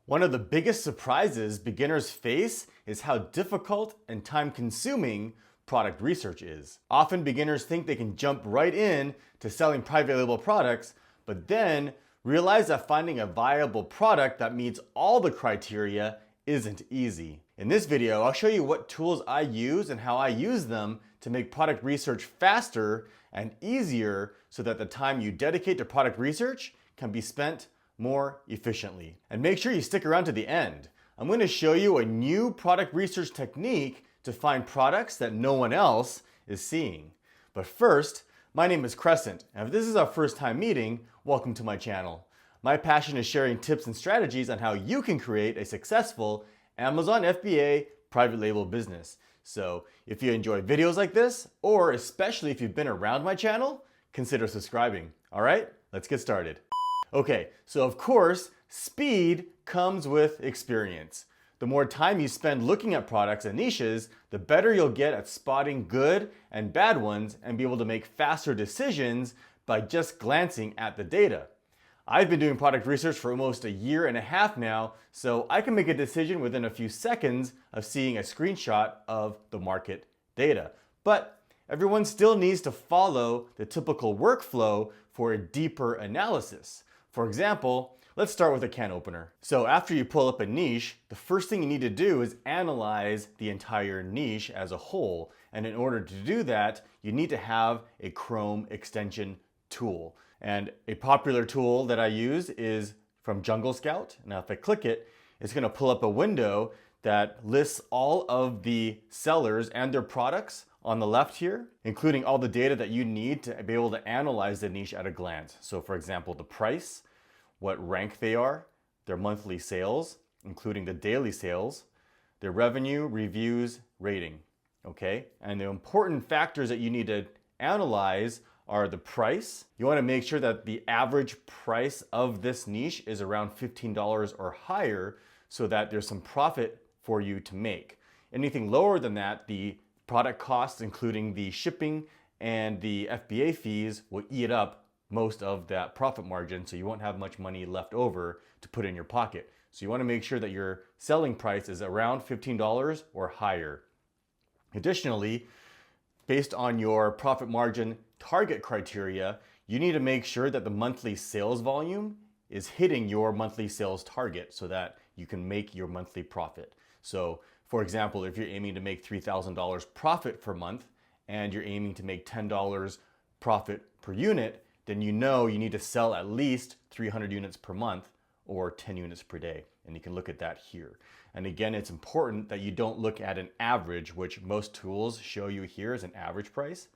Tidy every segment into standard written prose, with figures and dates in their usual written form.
One of the biggest surprises beginners face is how difficult and time-consuming product research is. Often beginners think they can jump right in to selling private label products, but then realize that finding a viable product that meets all the criteria isn't easy. In this video, I'll show you what tools I use and how I use them to make product research faster and easier so that the time you dedicate to product research can be spent more efficiently. And make sure you stick around to the end. I'm going to show you a new product research technique to find products that no one else is seeing. But first, my name is Crescent, and if this is our first time meeting, welcome to my channel. My passion is sharing tips and strategies on how you can create a successful Amazon FBA private label business. So if you enjoy videos like this, or especially if you've been around my channel, consider subscribing. All right, let's get started. Okay, so of course, speed comes with experience. The more time you spend looking at products and niches, the better you'll get at spotting good and bad ones and be able to make faster decisions by just glancing at the data. I've been doing product research for almost a year and a half now, so I can make a decision within a few seconds of seeing a screenshot of the market data. But everyone still needs to follow the typical workflow for a deeper analysis. For example, let's start with a can opener. So after you pull up a niche, the first thing you need to do is analyze the entire niche as a whole. And in order to do that, you need to have a Chrome extension tool. And a popular tool that I use is from Jungle Scout. Now if I click it, it's going to pull up a window that lists all of the sellers and their products on the left here, including all the data that you need to be able to analyze the niche at a glance. So for example, the price, what rank they are, their monthly sales, including the daily sales, their revenue, reviews, rating, okay? And the important factors that you need to analyze are the price. You want to make sure that the average price of this niche is around $15 or higher so that there's some profit for you to make. Anything lower than that, the product costs, including the shipping and the FBA fees, will eat up most of that profit margin, so you won't have much money left over to put in your pocket. So you want to make sure that your selling price is around $15 or higher. Additionally, based on your profit margin target criteria, you need to make sure that the monthly sales volume is hitting your monthly sales target so that you can make your monthly profit. So for example, if you're aiming to make $3,000 profit per month and you're aiming to make $10 profit per unit, then you know you need to sell at least 300 units per month or 10 units per day. And you can look at that here. And again, it's important that you don't look at an average, which most tools show you here as an average price.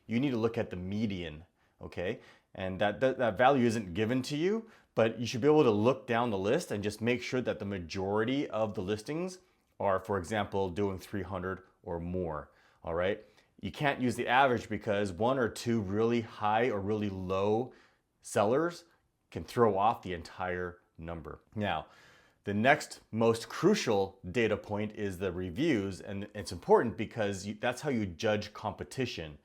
You need to look at the median, okay? And that value isn't given to you, but you should be able to look down the list and just make sure that the majority of the listings are, for example, doing 300 or more, all right? You can't use the average because one or two really high or really low sellers can throw off the entire number. Now, the next most crucial data point is the reviews, and it's important because that's how you judge competition,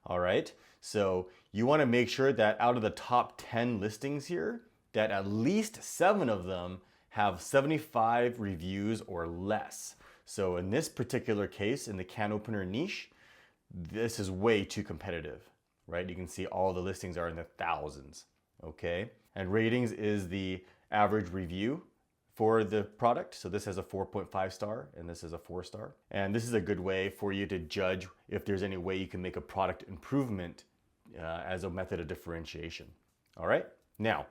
all right? So you want to make sure that out of the top 10 listings here, that at least 7 of them have 75 reviews or less. So in this particular case, in the can opener niche, this is way too competitive, right? You can see all the listings are in the thousands, okay? And ratings is the average review for the product. So this has a 4.5 star and this is a 4 star. And this is a good way for you to judge if there's any way you can make a product improvement as a method of differentiation. All right, now,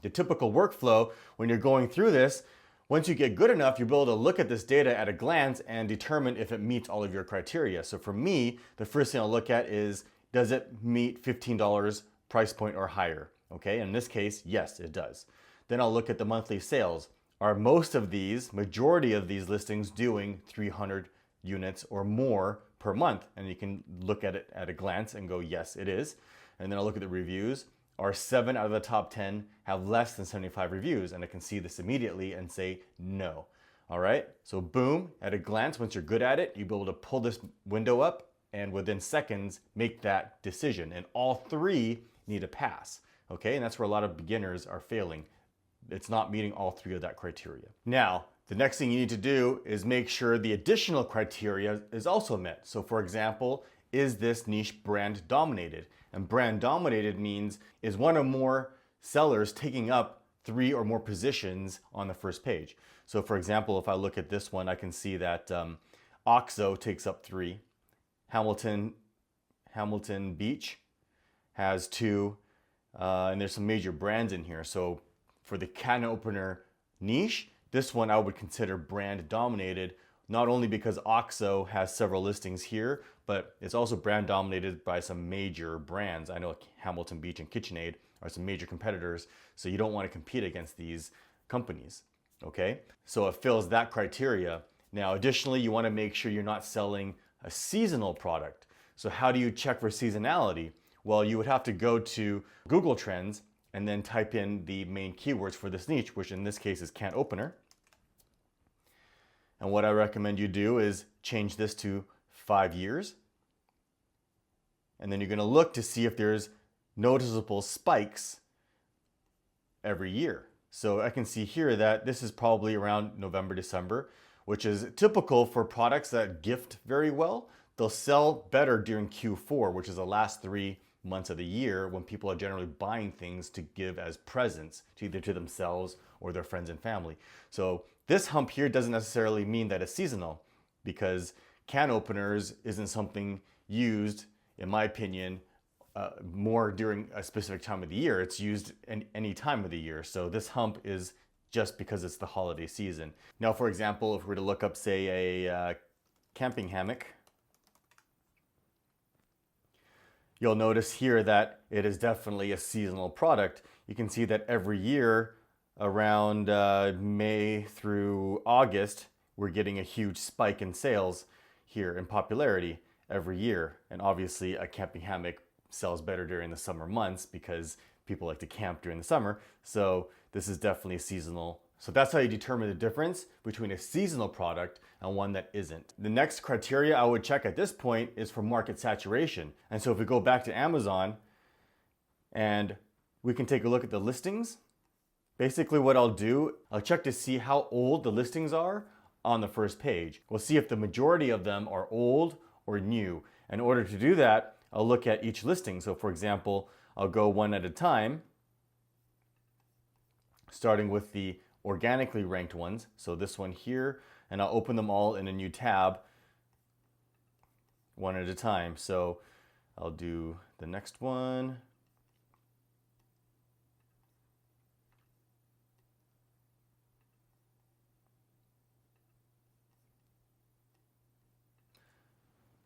the typical workflow when you're going through this, once you get good enough, you'll be able to look at this data at a glance and determine if it meets all of your criteria. So for me, the first thing I'll look at is, does it meet $15 price point or higher? Okay, in this case, yes, it does. Then I'll look at the monthly sales. Are most of these, majority of these listings doing 300 units or more per month? And you can look at it at a glance and go, yes, it is. And then I'll look at the reviews. Are 7 out of the top 10 have less than 75 reviews? And I can see this immediately and say no. All right, so boom, at a glance, once you're good at it, you'll be able to pull this window up and within seconds make that decision. And all 3 need to pass, okay? And that's where a lot of beginners are failing. it's not meeting all three of that criteria. Now, the next thing you need to do is make sure the additional criteria is also met. So for example, is this niche brand dominated? And brand dominated means is one or more sellers taking up 3 or more positions on the first page. So for example, if I look at this one, I can see that OXO takes up 3, Hamilton Beach has 2, and there's some major brands in here. So for the can opener niche, this one I would consider brand dominated, not only because OXO has several listings here, but it's also brand dominated by some major brands. I know Hamilton Beach and KitchenAid are some major competitors, so you don't want to compete against these companies, okay? So it fills that criteria. Now, additionally, you want to make sure you're not selling a seasonal product. So how do you check for seasonality? Well, you would have to go to Google Trends and then type in the main keywords for this niche, which in this case is can opener. And what I recommend you do is change this to 5 years. And then you're going to look to see if there's noticeable spikes every year. So I can see here that this is probably around November, December, which is typical for products that gift very well. They'll sell better during Q4, which is the last 3 months of the year when people are generally buying things to give as presents to either to themselves or their friends and family. So this hump here doesn't necessarily mean that it's seasonal, because can openers isn't something used, in my opinion, more during a specific time of the year. It's used in any time of the year. So this hump is just because it's the holiday season. Now, for example, if we were to look up, say, a camping hammock, you'll notice here that it is definitely a seasonal product. You can see that every year around May through August, we're getting a huge spike in sales here in popularity every year. And obviously a camping hammock sells better during the summer months because people like to camp during the summer. So this is definitely seasonal. So that's how you determine the difference between a seasonal product and one that isn't. The next criteria I would check at this point is for market saturation. And so if we go back to Amazon and we can take a look at the listings, basically what I'll do, I'll check to see how old the listings are on the first page. We'll see if the majority of them are old or new. In order to do that, I'll look at each listing. So for example, I'll go one at a time, starting with the organically ranked ones. So this one here, and I'll open them all in a new tab, one at a time. So I'll do the next one.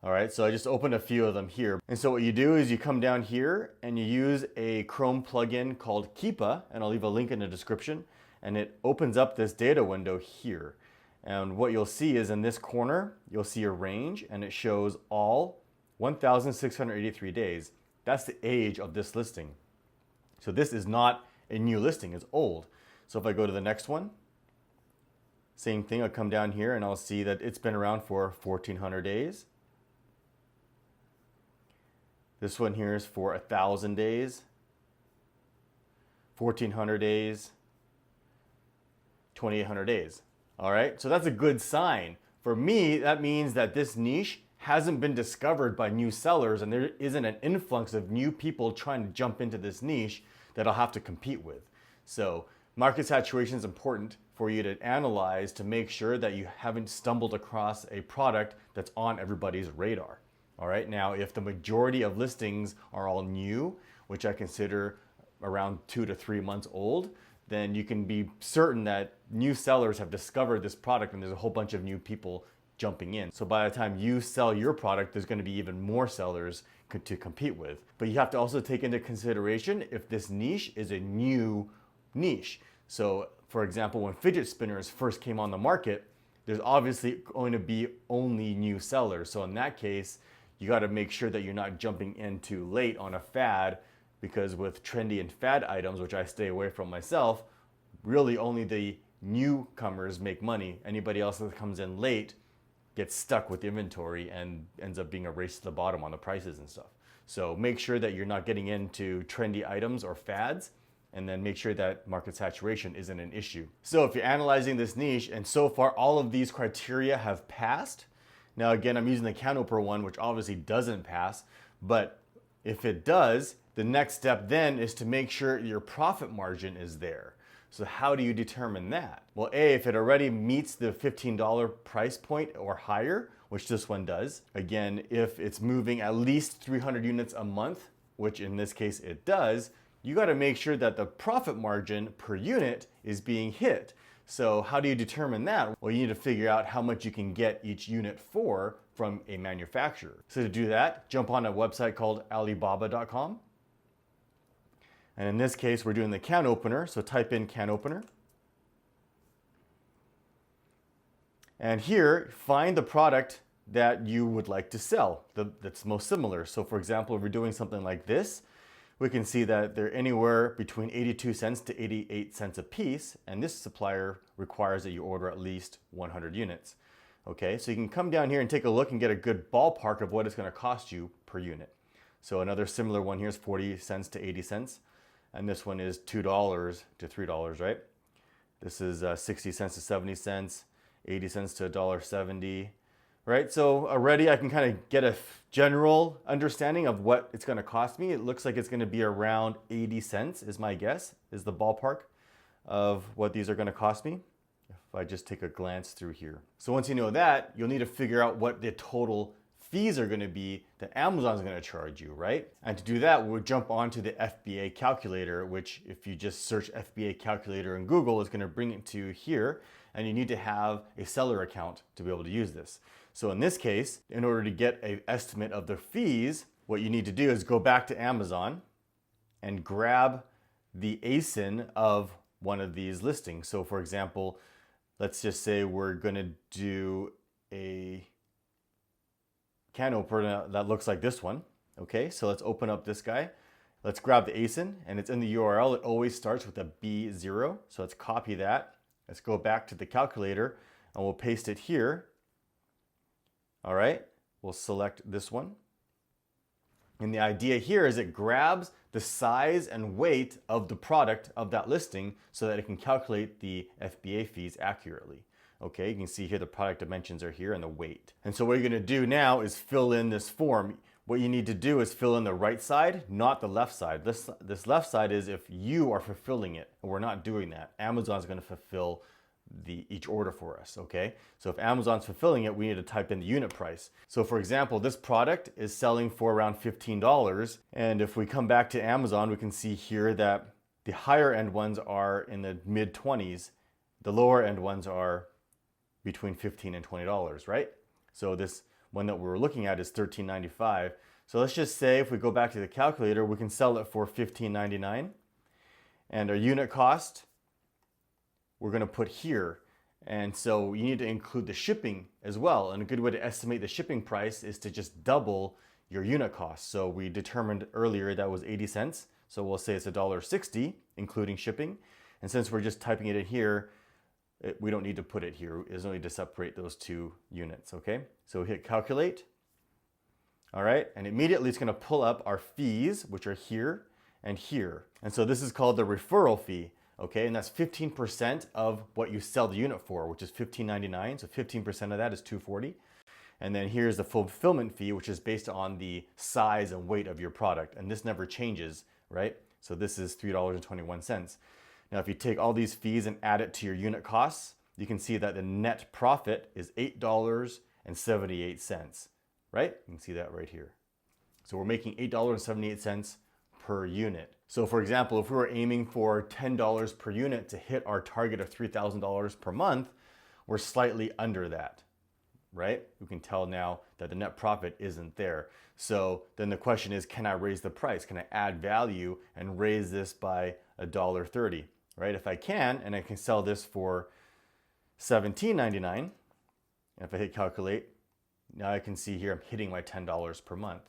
All right, so I just opened a few of them here. And so what you do is you come down here and you use a Chrome plugin called Keepa, and I'll leave a link in the description, and it opens up this data window here. And what you'll see is in this corner, you'll see a range, and it shows all 1,683 days. That's the age of this listing. So this is not a new listing, it's old. So if I go to the next one, same thing, I'll come down here and I'll see that it's been around for 1,400 days. This one here is for 1,000 days, 1,400 days, 2,800 days. All right, so that's a good sign. For me, that means that this niche hasn't been discovered by new sellers and there isn't an influx of new people trying to jump into this niche that I'll have to compete with. So market saturation is important for you to analyze to make sure that you haven't stumbled across a product that's on everybody's radar. All right, now if the majority of listings are all new, which I consider around 2 to 3 months old, then you can be certain that new sellers have discovered this product and there's a whole bunch of new people jumping in. So by the time you sell your product, there's going to be even more sellers to compete with. But you have to also take into consideration if this niche is a new niche. So for example, when fidget spinners first came on the market, there's obviously going to be only new sellers. So in that case, you got to make sure that you're not jumping in too late on a fad, because with trendy and fad items, which I stay away from myself, really only the newcomers make money. Anybody else that comes in late gets stuck with the inventory and ends up being a race to the bottom on the prices and stuff. So make sure that you're not getting into trendy items or fads and then make sure that market saturation isn't an issue. So if you're analyzing this niche and so far all of these criteria have passed, now again, I'm using the can opener one, which obviously doesn't pass, but if it does, the next step then is to make sure your profit margin is there. So how do you determine that? Well, A, if it already meets the $15 price point or higher, which this one does. Again, if it's moving at least 300 units a month, which in this case it does, you got to make sure that the profit margin per unit is being hit. So how do you determine that? Well, you need to figure out how much you can get each unit for from a manufacturer. So to do that, jump on a website called Alibaba.com. And in this case, we're doing the can opener. So type in can opener. And here, find the product that you would like to sell that's most similar. So for example, if we're doing something like this, we can see that they're anywhere between 82 cents to 88 cents a piece. And this supplier requires that you order at least 100 units. Okay, so you can come down here and take a look and get a good ballpark of what it's going to cost you per unit. So another similar one here is 40 cents to 80 cents. And this one is $2 to $3, right? This is 60 cents to 70 cents, 80 cents to $1.70, right? So already I can kind of get a general understanding of what it's going to cost me. It looks like it's going to be around 80 cents is my guess, is the ballpark of what these are going to cost me if I just take a glance through here. So once you know that, you'll need to figure out what the total fees are going to be that Amazon's going to charge you, right? And to do that, we'll jump onto the FBA calculator, which if you just search FBA calculator in Google, is going to bring it to here. And you need to have a seller account to be able to use this. So in this case, in order to get an estimate of the fees, what you need to do is go back to Amazon and grab the ASIN of one of these listings. So for example, let's just say we're going to do a can opener that looks like this one. Okay, so let's open up this guy. Let's grab the ASIN, and it's in the URL. It always starts with a B0. So let's copy that. Let's go back to the calculator and we'll paste it here. All right, we'll select this one. And the idea here is it grabs the size and weight of the product of that listing so that it can calculate the FBA fees accurately. Okay, you can see here the product dimensions are here and the weight. And so what you're going to do now is fill in this form. What you need to do is fill in the right side, not the left side. This left side is if you are fulfilling it, and we're not doing that. Amazon's going to fulfill each order for us, okay? So if Amazon's fulfilling it, we need to type in the unit price. So for example, this product is selling for around $15. And if we come back to Amazon, we can see here that the higher end ones are in the mid 20s. The lower end ones are between $15 and $20, right? So this one that we're looking at is $13.95. So let's just say if we go back to the calculator, we can sell it for $15.99. And our unit cost, we're gonna put here. And so you need to include the shipping as well. And a good way to estimate the shipping price is to just double your unit cost. So we determined earlier that was 80 cents. So we'll say it's $1.60, including shipping. And since we're just typing it in here, we don't need to put it here. It's only to separate those two units, okay? So hit calculate. All right, and immediately it's gonna pull up our fees, which are here and here. And so this is called the referral fee, okay? And that's 15% of what you sell the unit for, which is $15.99. So 15% of that is $2.40. And then here's the fulfillment fee, which is based on the size and weight of your product. And this never changes, right? So this is $3.21. Now, if you take all these fees and add it to your unit costs, you can see that the net profit is $8.78, right? You can see that right here. So we're making $8.78 per unit. So for example, if we were aiming for $10 per unit to hit our target of $3,000 per month, we're slightly under that, right? You can tell now that the net profit isn't there. So then the question is, can I raise the price? Can I add value and raise this by $1.30? Right? If I can, and I can sell this for $17.99, and if I hit calculate, now I can see here I'm hitting my $10 per month.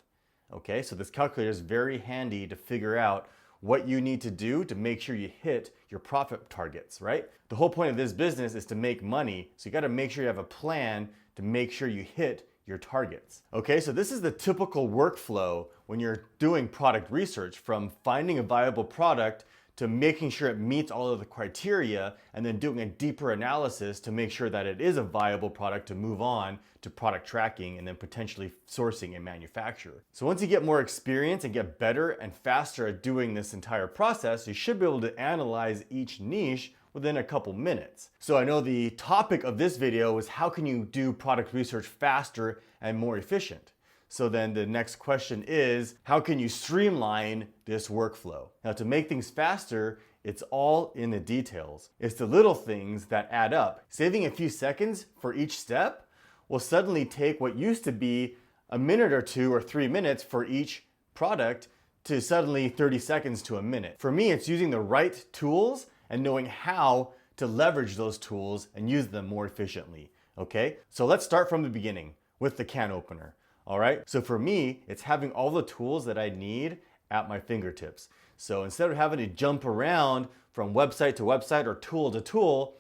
Okay, so this calculator is very handy to figure out what you need to do to make sure you hit your profit targets, right? The whole point of this business is to make money, so you got to make sure you have a plan to make sure you hit your targets. Okay, so this is the typical workflow when you're doing product research, from finding a viable product to making sure it meets all of the criteria and then doing a deeper analysis to make sure that it is a viable product to move on to product tracking and then potentially sourcing and manufacture. So once you get more experience and get better and faster at doing this entire process, you should be able to analyze each niche within a couple minutes. So I know the topic of this video is how can you do product research faster and more efficient? So then the next question is, how can you streamline this workflow? Now to make things faster, it's all in the details. It's the little things that add up. Saving a few seconds for each step will suddenly take what used to be a minute or 2 or 3 minutes for each product to suddenly 30 seconds to a minute. For me, it's using the right tools and knowing how to leverage those tools and use them more efficiently, okay? So let's start from the beginning with the can opener, all right? So for me, it's having all the tools that I need at my fingertips. So instead of having to jump around from website to website or tool to tool,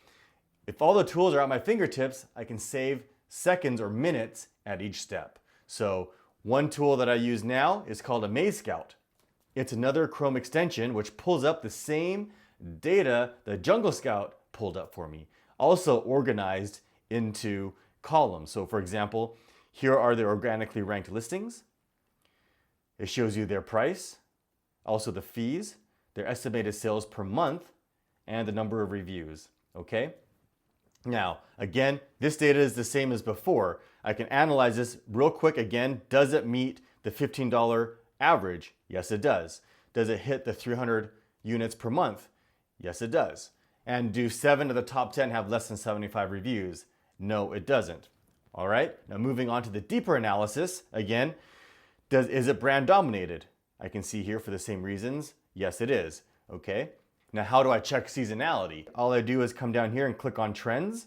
if all the tools are at my fingertips, I can save seconds or minutes at each step. So one tool that I use now is called a Maze Scout. It's another Chrome extension which pulls up the same data that Jungle Scout pulled up for me, also organized into columns. So for example, here are the organically ranked listings. It shows you their price, also the fees, their estimated sales per month, and the number of reviews, okay? Now, again, this data is the same as before. I can analyze this real quick again. Does it meet the $15 average? Yes, it does. Does it hit the 300 units per month? Yes, it does. And do 7 of the top 10 have less than 75 reviews? No, it doesn't. All right, now moving on to the deeper analysis, again, is it brand dominated? I can see here for the same reasons, yes it is, okay? Now how do I check seasonality? All I do is come down here and click on trends,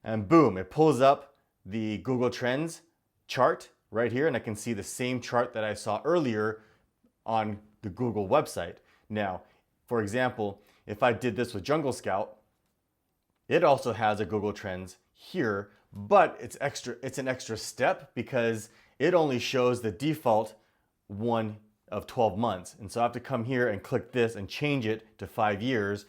and boom, it pulls up the Google Trends chart right here, and I can see the same chart that I saw earlier on the Google website. Now, for example, if I did this with Jungle Scout, it also has a Google Trends here, but it's an extra step because it only shows the default one of 12 months. And so I have to come here and click this and change it to 5 years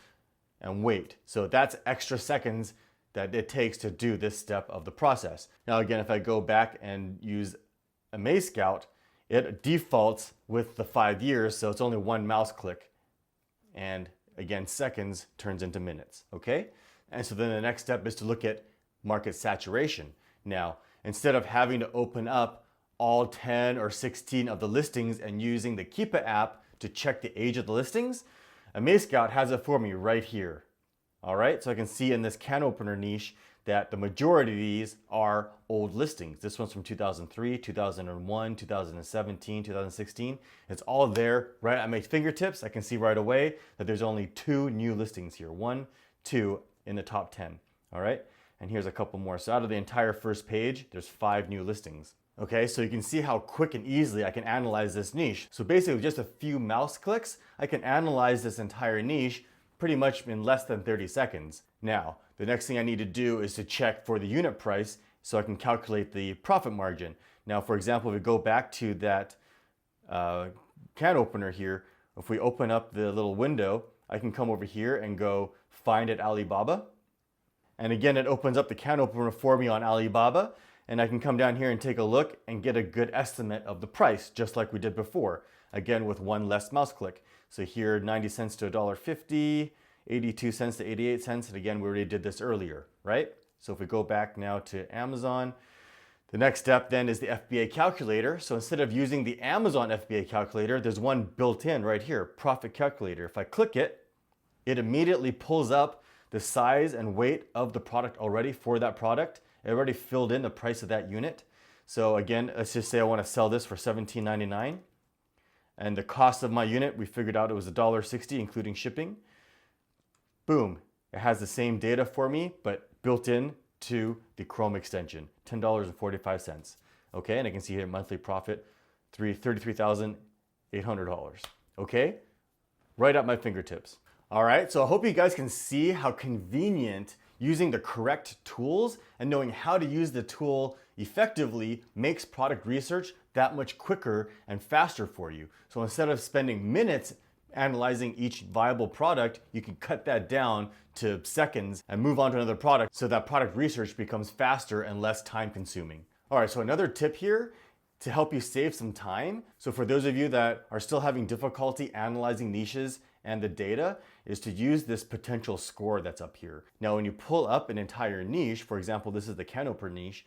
and wait. So that's extra seconds that it takes to do this step of the process. Now again, if I go back and use a Maze Scout, it defaults with the 5 years, so it's only one mouse click. And again, seconds turns into minutes, okay? And so then the next step is to look at market saturation. Now, instead of having to open up all 10 or 16 of the listings and using the Keepa app to check the age of the listings, a Maze Scout has it for me right here. All right, so I can see in this can opener niche that the majority of these are old listings. This one's from 2003, 2001, 2017, 2016. It's all there right at my fingertips. I can see right away that there's only 2 new listings here. 1, 2 in the top 10, all right? And here's a couple more. So out of the entire first page, there's 5 new listings. Okay, so you can see how quick and easily I can analyze this niche. So basically with just a few mouse clicks, I can analyze this entire niche pretty much in less than 30 seconds. Now, the next thing I need to do is to check for the unit price so I can calculate the profit margin. Now, for example, if we go back to that can opener here, if we open up the little window, I can come over here and go find at Alibaba. And again, it opens up the can opener for me on Alibaba. And I can come down here and take a look and get a good estimate of the price, just like we did before. Again, with one less mouse click. So here, 90 cents to $1.50, 82 cents to 88 cents. And again, we already did this earlier, right? So if we go back now to Amazon, the next step then is the FBA calculator. So instead of using the Amazon FBA calculator, there's one built in right here, profit calculator. If I click it, it immediately pulls up the size and weight of the product already for that product. It already filled in the price of that unit. So again, let's just say I want to sell this for $17.99. And the cost of my unit, we figured out it was $1.60, including shipping. Boom, it has the same data for me, but built in to the Chrome extension, $10.45. Okay, and I can see here monthly profit, $33,800. Okay, right at my fingertips. All right, so I hope you guys can see how convenient using the correct tools and knowing how to use the tool effectively makes product research that much quicker and faster for you. So instead of spending minutes analyzing each viable product, you can cut that down to seconds and move on to another product so that product research becomes faster and less time consuming. All right, so another tip here to help you save some time. So for those of you that are still having difficulty analyzing niches and the data, is to use this potential score that's up here. Now, when you pull up an entire niche, for example, this is the canoper niche,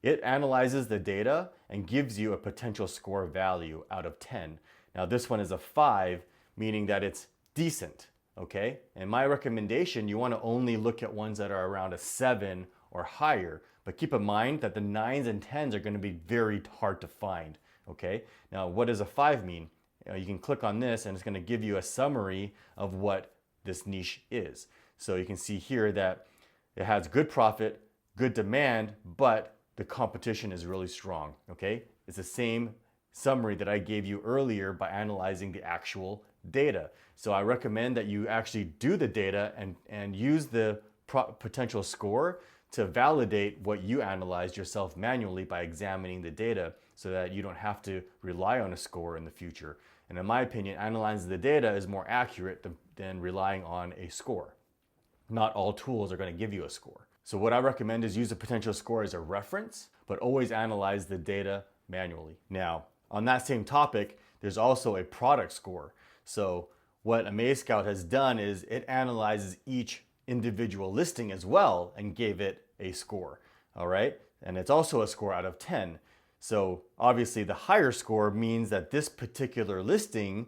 it analyzes the data and gives you a potential score value out of 10. Now, this one is a 5, meaning that it's decent, okay? And my recommendation, you want to only look at ones that are around a 7 or higher, but keep in mind that the 9s and 10s are going to be very hard to find, okay? Now, what does a 5 mean? You can click on this and it's going to give you a summary of what this niche is. So you can see here that it has good profit, good demand, but the competition is really strong, okay? It's the same summary that I gave you earlier by analyzing the actual data. So I recommend that you actually do the data and use the potential score to validate what you analyzed yourself manually by examining the data so that you don't have to rely on a score in the future. And in my opinion, analyzing the data is more accurate than relying on a score. Not all tools are going to give you a score. So what I recommend is use a potential score as a reference, but always analyze the data manually. Now, on that same topic, there's also a product score. So what AmazeScout has done is it analyzes each individual listing as well and gave it a score, all right? And it's also a score out of 10. So obviously the higher score means that this particular listing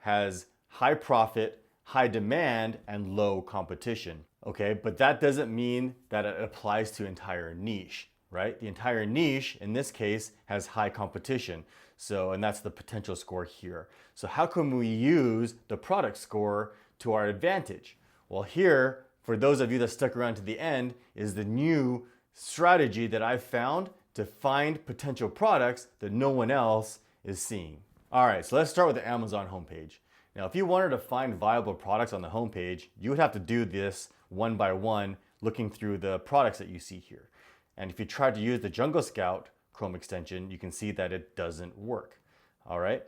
has high profit, high demand, and low competition, okay? But that doesn't mean that it applies to entire niche, right? The entire niche, in this case, has high competition. So, and that's the potential score here. So how can we use the product score to our advantage? Well, here, for those of you that stuck around to the end, is the new strategy that I've found to find potential products that no one else is seeing. All right, so let's start with the Amazon homepage. Now, if you wanted to find viable products on the homepage, you would have to do this one by one, looking through the products that you see here. And if you try to use the Jungle Scout Chrome extension, you can see that it doesn't work. All right,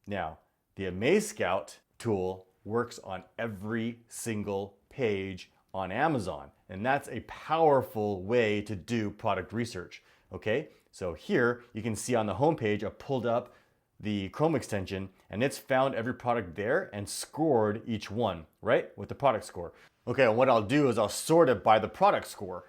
now the AmazeScout tool works on every single page on Amazon, and that's a powerful way to do product research. Okay, so here you can see on the homepage, I pulled up the Chrome extension and it's found every product there and scored each one, right, with the product score. Okay, and what I'll do is I'll sort it by the product score.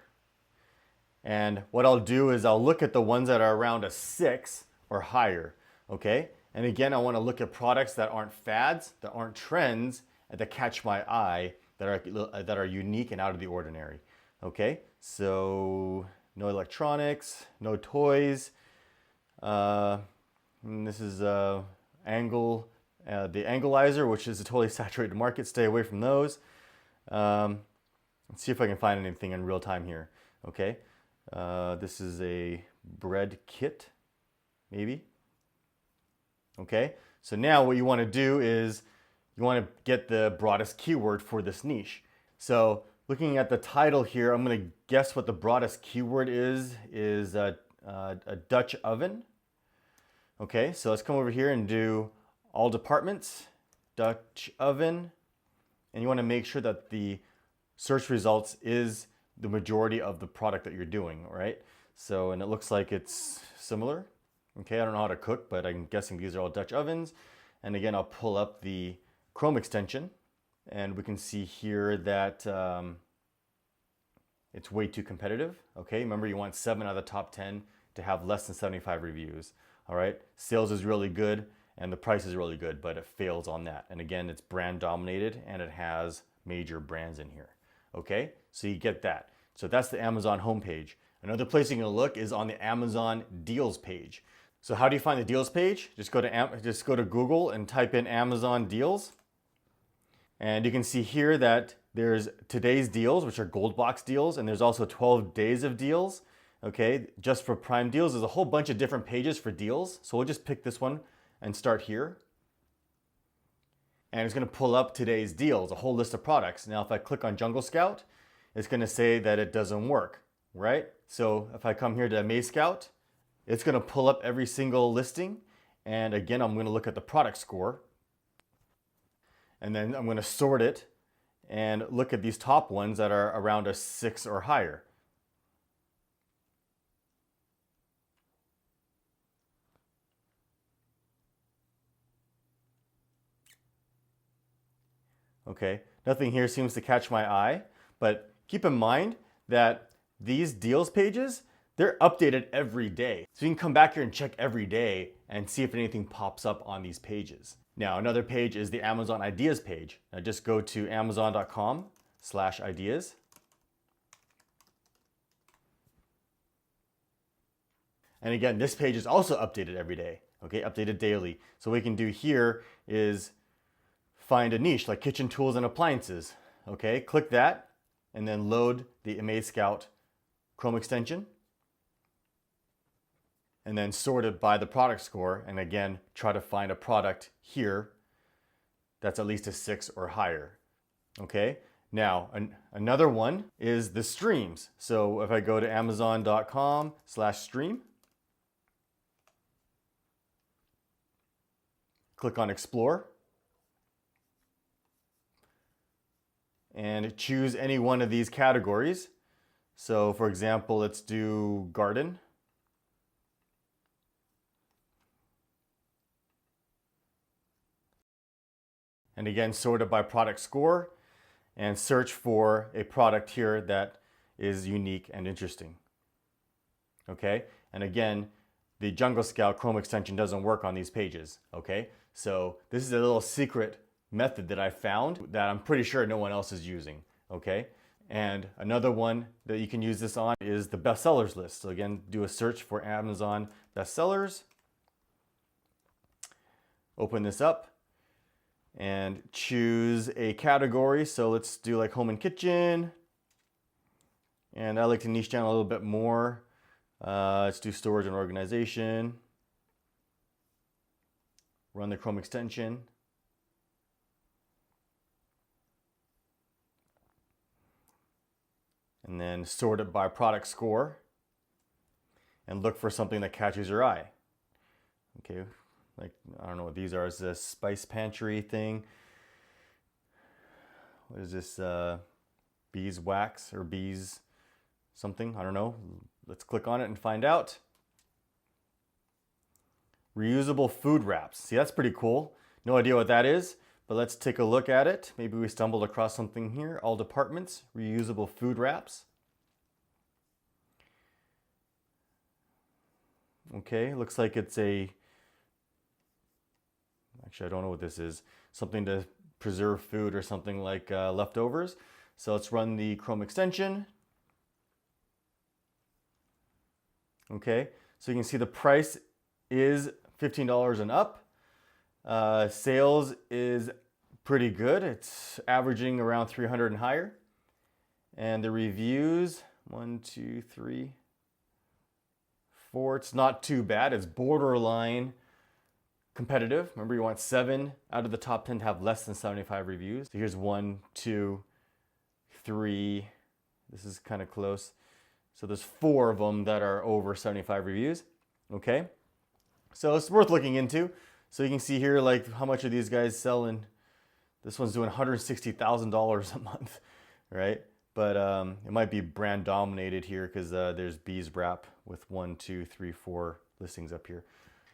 And what I'll do is I'll look at the ones that are around a 6 or higher, okay? And again, I want to look at products that aren't fads, that aren't trends, and that catch my eye, that are unique and out of the ordinary, okay? So no electronics, no toys. This is the Angleizer, which is a totally saturated market. Stay away from those. Let's see if I can find anything in real time here, okay? This is a bread kit, maybe. Okay, so now what you want to do is you want to get the broadest keyword for this niche. So looking at the title here, I'm going to guess what the broadest keyword is a Dutch oven. Okay, so let's come over here and do all departments, Dutch oven, and you want to make sure that the search results is the majority of the product that you're doing, all right? So, and it looks like it's similar. Okay, I don't know how to cook, but I'm guessing these are all Dutch ovens. And again, I'll pull up the Chrome extension and we can see here that it's way too competitive. Okay, remember you want 7 out of the top 10 to have less than 75 reviews. All right, sales is really good and the price is really good, but it fails on that. And again, it's brand dominated and it has major brands in here. Okay, so you get that. So that's the Amazon homepage. Another place you're gonna look is on the Amazon deals page. So how do you find the deals page? Just go to Google and type in Amazon deals. And you can see here that there's today's deals, which are gold box deals, and there's also 12 days of deals. Okay, just for Prime deals, there's a whole bunch of different pages for deals. So we'll just pick this one and start here. And it's gonna pull up today's deals, a whole list of products. Now, if I click on Jungle Scout, it's gonna say that it doesn't work, right? So if I come here to AmazeScout, it's gonna pull up every single listing. And again, I'm gonna look at the product score. And then I'm going to sort it and look at these top ones that are around a 6 or higher. Okay, nothing here seems to catch my eye, but keep in mind that these deals pages, they're updated every day. So you can come back here and check every day and see if anything pops up on these pages. Now, another page is the Amazon Ideas page. Now just go to amazon.com/ideas. And again, this page is also updated every day, okay, updated daily. So what we can do here is find a niche like kitchen tools and appliances. Okay, click that and then load the Amaze Scout Chrome extension. And then sort it by the product score. And again, try to find a product here that's at least a 6 or higher. Okay, now another one is the streams. So if I go to amazon.com/stream, click on Explore, and choose any one of these categories. So for example, let's do garden. And again, sort it by product score and search for a product here that is unique and interesting. Okay, and again, the Jungle Scout Chrome extension doesn't work on these pages. Okay, so this is a little secret method that I found that I'm pretty sure no one else is using. Okay, and another one that you can use this on is the bestsellers list. So again, do a search for Amazon bestsellers, open this up and choose a category. So let's do like home and kitchen, and I like to niche down a little bit more. Let's do storage and organization. Run the Chrome extension. And then sort it by product score and look for something that catches your eye. Okay, like, I don't know what these are. Is this spice pantry thing? What is this? Beeswax or bees something? I don't know. Let's click on it and find out. Reusable food wraps. See, that's pretty cool. No idea what that is, but let's take a look at it. Maybe we stumbled across something here. All departments, reusable food wraps. Okay, looks like it's a, actually I don't know what this is. Something to preserve food or something like leftovers. So let's run the Chrome extension. Okay, so you can see the price is $15 and up. Sales is pretty good. It's averaging around 300 and higher. And the reviews, 1, 2, 3, 4. It's not too bad. It's borderline competitive. Remember, you want 7 out of the top 10 to have less than 75 reviews. So here's 1, 2, 3. This is kind of close. So there's 4 of them that are over 75 reviews. Okay, so it's worth looking into. So you can see here, like, how much are these guys selling? This one's doing $160,000 a month, right? But it might be brand dominated here because there's Bees Wrap with 1, 2, 3, 4 listings up here.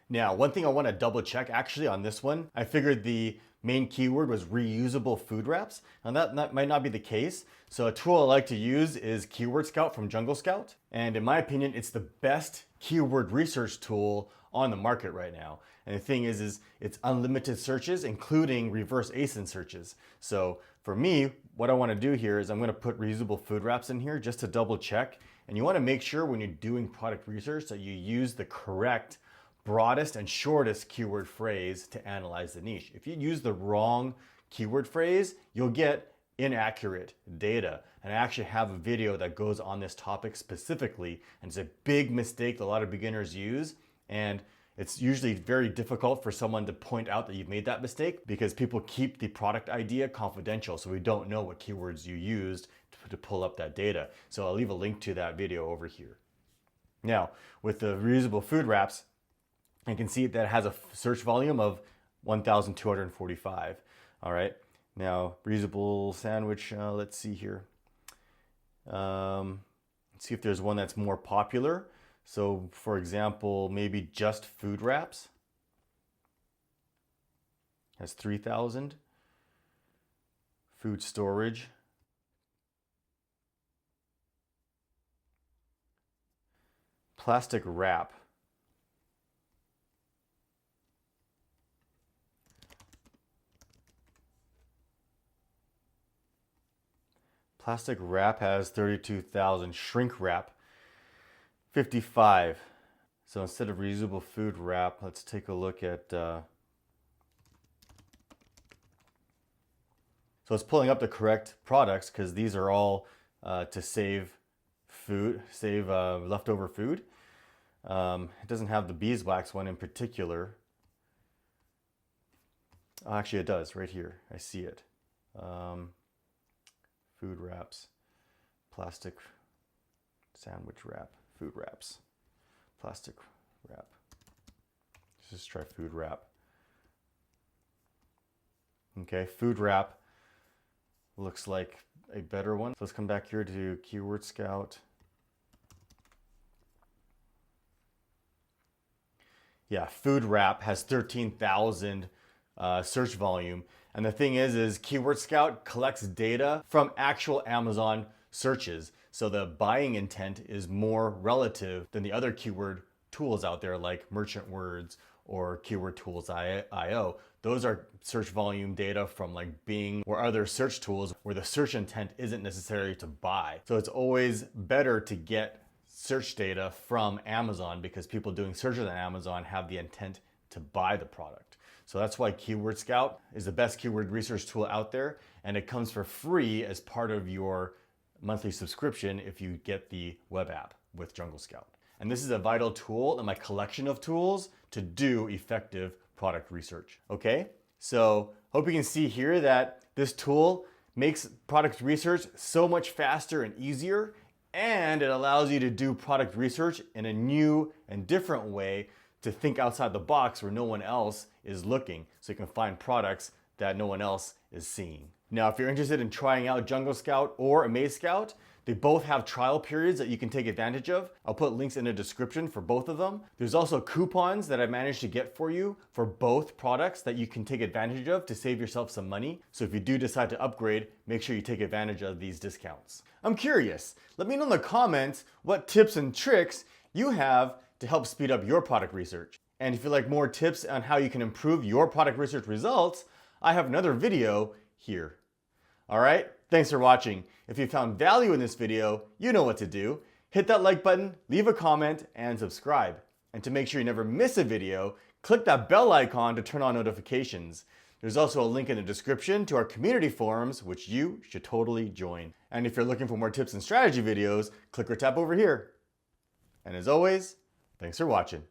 Now, one thing I want to double check actually on this one, I figured the main keyword was reusable food wraps. Now that might not be the case. So a tool I like to use is Keyword Scout from Jungle Scout. And in my opinion, it's the best keyword research tool on the market right now. And the thing is it's unlimited searches, including reverse ASIN searches. So for me, what I want to do here is I'm going to put reusable food wraps in here just to double check. And you want to make sure when you're doing product research that you use the correct broadest and shortest keyword phrase to analyze the niche. If you use the wrong keyword phrase, you'll get inaccurate data. And I actually have a video that goes on this topic specifically, and it's a big mistake that a lot of beginners use. And it's usually very difficult for someone to point out that you've made that mistake because people keep the product idea confidential. So we don't know what keywords you used to pull up that data. So I'll leave a link to that video over here. Now, with the reusable food wraps, you can see that it has a search volume of 1,245. All right. Now, reusable sandwich, let's see here. Let's see if there's one that's more popular. So for example, maybe just food wraps has 3,000. Food storage. Plastic wrap. Plastic wrap has 32,000. Shrink wrap, 55. So instead of reusable food wrap, let's take a look at, so it's pulling up the correct products because these are all to save food, save leftover food. It doesn't have the beeswax one in particular. Oh, actually it does, right here, I see it. Food wraps, plastic sandwich wrap, food wraps, plastic wrap. Let's just try food wrap. Okay, food wrap looks like a better one. So let's come back here to Keyword Scout. Yeah, food wrap has 13,000 search volume. And the thing is Keyword Scout collects data from actual Amazon searches. So the buying intent is more relative than the other keyword tools out there like Merchant Words or Keyword Tools IO. Those are search volume data from like Bing or other search tools where the search intent isn't necessary to buy. So it's always better to get search data from Amazon because people doing searches on Amazon have the intent to buy the product. So that's why Keyword Scout is the best keyword research tool out there, and it comes for free as part of your monthly subscription if you get the web app with Jungle Scout. And this is a vital tool in my collection of tools to do effective product research. Okay, so hope you can see here that this tool makes product research so much faster and easier, and it allows you to do product research in a new and different way, to think outside the box where no one else is looking, so you can find products that no one else is seeing. Now, if you're interested in trying out Jungle Scout or Amaze Scout, they both have trial periods that you can take advantage of. I'll put links in the description for both of them. There's also coupons that I managed to get for you for both products that you can take advantage of to save yourself some money. So if you do decide to upgrade, make sure you take advantage of these discounts. I'm curious, let me know in the comments what tips and tricks you have to help speed up your product research. And if you'd like more tips on how you can improve your product research results, I have another video here. All right, thanks for watching. If you found value in this video, you know what to do. Hit that like button, leave a comment, and subscribe. And to make sure you never miss a video, click that bell icon to turn on notifications. There's also a link in the description to our community forums, which you should totally join. And if you're looking for more tips and strategy videos, click or tap over here. And as always, thanks for watching.